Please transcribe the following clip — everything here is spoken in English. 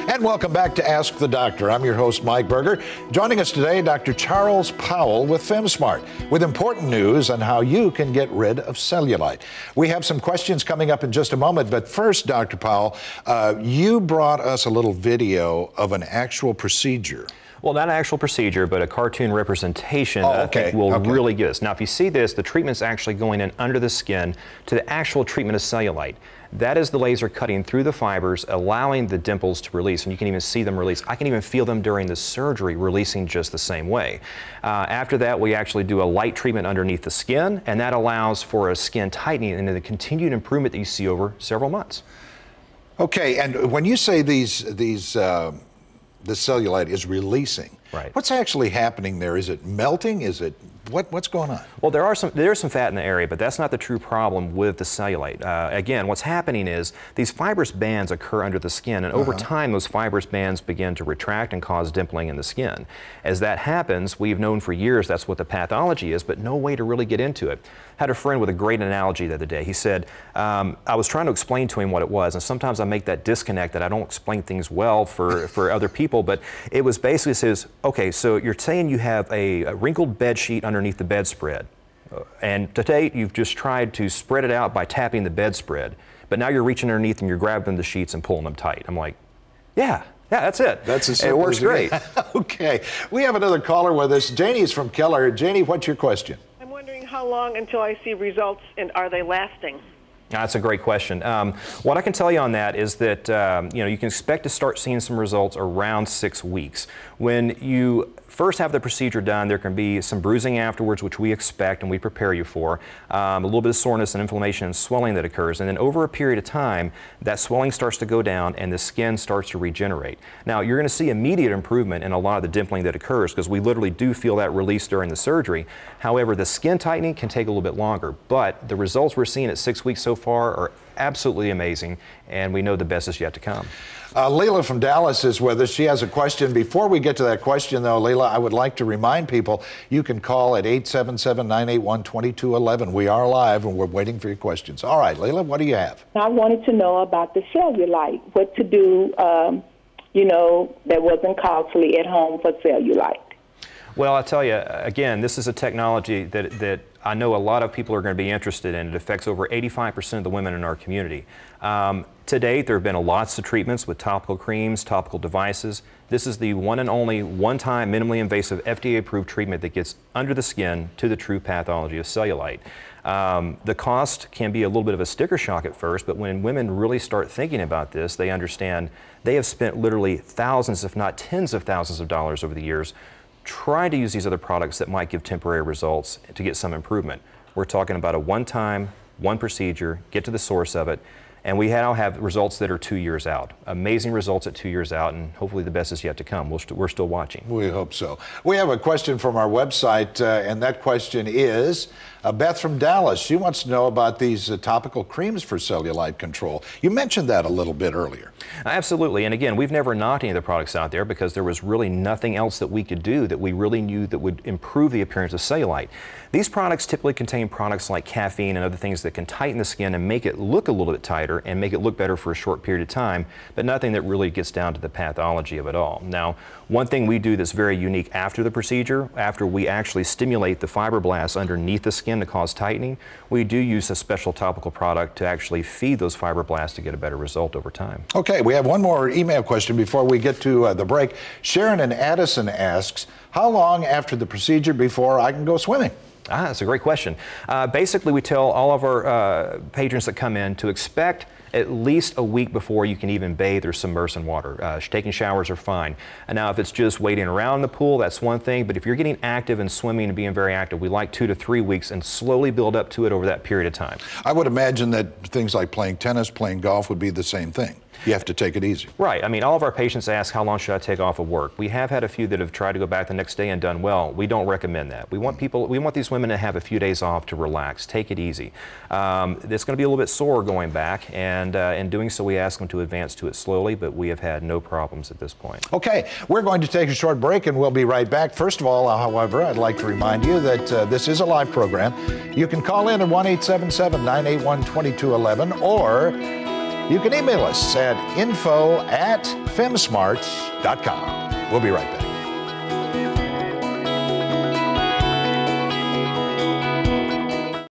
And welcome back to Ask the Doctor. I'm your host, Mike Berger. Joining us today, Dr. Charles Powell with Femsmart, with important news on how you can get rid of cellulite. We have some questions coming up in just a moment, but first, Dr. Powell, you brought us a little video of an actual procedure. Well, not an actual procedure, but a cartoon representation that I think will really get us. Now, if you see this, the treatment's actually going in under the skin to the actual treatment of cellulite. That is the laser cutting through the fibers, allowing the dimples to release, and you can even see them release. I can even feel them during the surgery releasing just the same way. After that, we actually do a light treatment underneath the skin, and that allows for a skin tightening and the continued improvement that you see over several months. Okay, and when you say the cellulite is releasing, right, what's actually happening there? Is it melting? Is it what's going on? Well, there's some fat in the area, but that's not the true problem with the cellulite. Again, what's happening is these fibrous bands occur under the skin, and over time those fibrous bands begin to retract and cause dimpling in the skin. As that happens, we've known for years that's what the pathology is, but no way to really get into it. I had a friend with a great analogy the other day. He said, I was trying to explain to him what it was, and sometimes I make that disconnect that I don't explain things well for other people, but it was basically says, okay, so you're saying you have a wrinkled bed sheet underneath the bedspread, and to date you've just tried to spread it out by tapping the bedspread, but now you're reaching underneath and you're grabbing the sheets and pulling them tight. I'm like, yeah, that's it. That's as simple it works great. Okay, we have another caller with us. Janie's from Keller. Janie, what's your question? I'm wondering how long until I see results, and are they lasting? That's a great question. What I can tell you on that is that you can expect to start seeing some results around 6 weeks. When you first have the procedure done, there can be some bruising afterwards, which we expect and we prepare you for, a little bit of soreness and inflammation and swelling that occurs, and then over a period of time, that swelling starts to go down and the skin starts to regenerate. Now, you're going to see immediate improvement in a lot of the dimpling that occurs because we literally do feel that release during the surgery. However, the skin tightening can take a little bit longer, but the results we're seeing at 6 weeks so far are absolutely amazing, and we know the best is yet to come. Leila from Dallas is with us. She has a question. Before we get to that question, though, Leila, I would like to remind people you can call at 877-981-2211. We are live, and we're waiting for your questions. All right, Leila, what do you have? I wanted to know about the cellulite, what to do, that wasn't costly at home for cellulite. Well, I'll tell you, again, this is a technology that I know a lot of people are going to be interested in. It affects over 85% of the women in our community. To date, there have been lots of treatments with topical creams, topical devices. This is the one and only one-time minimally invasive FDA-approved treatment that gets under the skin to the true pathology of cellulite. The cost can be a little bit of a sticker shock at first, but when women really start thinking about this, they understand they have spent literally thousands, if not tens of thousands of dollars over the years trying to use these other products that might give temporary results to get some improvement. We're talking about a one-time, one procedure, get to the source of it, and we now have results that are 2 years out. Amazing results at 2 years out, and hopefully the best is yet to come. We're still watching. We hope so. We have a question from our website, and that question is, Beth from Dallas. She wants to know about these topical creams for cellulite control. You mentioned that a little bit earlier. Absolutely, and again, we've never knocked any of the products out there because there was really nothing else that we could do that we really knew that would improve the appearance of cellulite. These products typically contain products like caffeine and other things that can tighten the skin and make it look a little bit tighter and make it look better for a short period of time, but nothing that really gets down to the pathology of it all. Now, one thing we do that's very unique after the procedure, after we actually stimulate the fibroblasts underneath the skin to cause tightening, we do use a special topical product to actually feed those fibroblasts to get a better result over time. Okay, we have one more email question before we get to the break. Sharon in Addison asks, how long after the procedure before I can go swimming? That's a great question. Basically, we tell all of our patrons that come in to expect at least a week before you can even bathe or submerge in water. Taking showers are fine. And now if it's just waiting around the pool, that's one thing, but if you're getting active and swimming and being very active, we like 2 to 3 weeks and slowly build up to it over that period of time. I would imagine that things like playing tennis, playing golf would be the same thing. You have to take it easy. Right. I mean, all of our patients ask, how long should I take off of work? We have had a few that have tried to go back the next day and done well. We don't recommend that. We want these women to have a few days off to relax, take it easy. It's going to be a little bit sore going back, and in doing so, we ask them to advance to it slowly, but we have had no problems at this point. Okay, we're going to take a short break, and we'll be right back. First of all, however, I'd like to remind you that this is a live program. You can call in at 1-877-981-2211, or You can email us at info@femsmart.com. We'll be right back.